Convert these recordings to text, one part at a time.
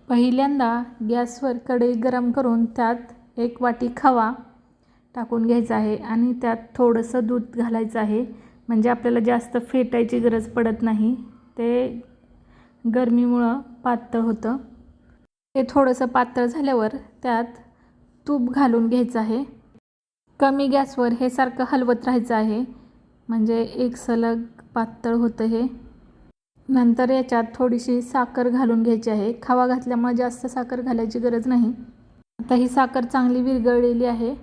पहिल्यांदा गॅसवर कढई गरम करून त्यात 1 वाटी खवा टाकून घ्यायचा आहे आणि त्यात थोडंसं दूध घालायचं आहे, म्हणजे आपल्याला जास्त फेटायची गरज पडत नाही, ते गरमीमुळं पातळ होतं. ते थोडंसं पातळ झाल्यावर त्यात तूप घालून घ्यायचं आहे. कमी गॅसवर हे सारखं हलवत राहायचं आहे, म्हणजे एक सलग पातळ होतं हे. नंतर याच्यात थोडीशी साखर घालून घ्यायची आहे. खवा घातल्यामुळे जास्त साखर घालायची गरज नाही. आता ही साखर चांगली विरघळलेली आहे.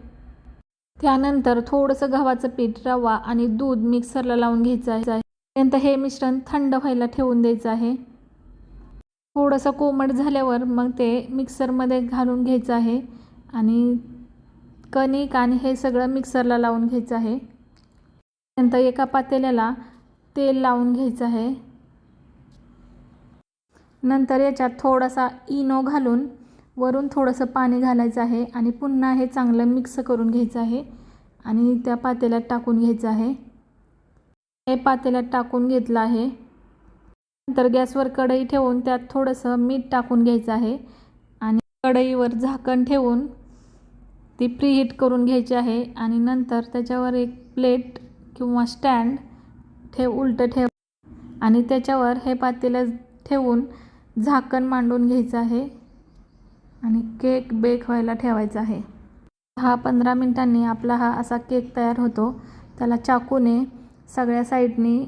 त्यानंतर थोडंसं गव्हाचं पीठ, रवा आणि दूध मिक्सरला लावून घ्यायचं आहे. त्यानंतर हे मिश्रण थंड व्हायला ठेवून द्यायचं आहे. थोडंसं कोमट झाल्यावर मग ते मिक्सरमध्ये घालून घ्यायचं आहे आणि कणिक आणि हे सगळं मिक्सरला लावून घ्यायचं आहे. त्यानंतर एका पातेल्याला तेल लावून घ्यायचं आहे. नंतर याच्यात थोडासा इनो घालून वरून थोडंसं पाणी घालायचं आहे आणि पुन्हा हे चांगलं मिक्स करून घ्यायचं आहे आणि त्या पातेल्यात टाकून घ्यायचं आहे. हे पातेल्यात टाकून घेतलं आहे. नंतर गॅसवर कढई ठेवून त्यात थोडंसं मीठ टाकून घ्यायचं आहे आणि कढईवर झाकण ठेवून ती प्रीहीट करून घ्यायची आहे आणि नंतर त्याच्यावर एक प्लेट किंवा स्टँड उलटं ठेव आणि त्याच्यावर हे पातेलं ठेवून झाकण मांडून घ्यायचं आहे आणि केक बेक व्हायला ठेवायचा आहे. 10-15 मिनिटांनी आपला हा असा केक तयार होतो. त्याला चाकूने सगळ्या साईडनी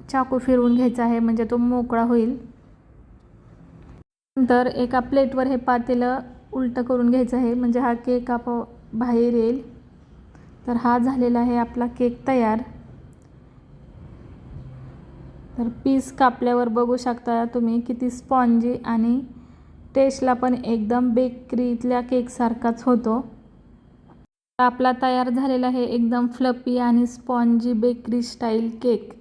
चाकू फिरवून घ्यायचा आहे, म्हणजे तो मोकळा होईल. नंतर एका प्लेटवर हे पातेलं उलटं करून घ्यायचं आहे, म्हणजे हा केक बाहेर येईल. तर हा झालेला आहे आपला केक तयार. तर पीस कापल्यावर बघू शकता तुम्ही किती स्पॉन्जी आणि टेस्टला पण एकदम बेकरीतल्या केकसारखाच होतो. आपला तयार झालेला आहे एकदम फ्लफी आणि स्पॉन्जी बेकरी स्टाईल केक.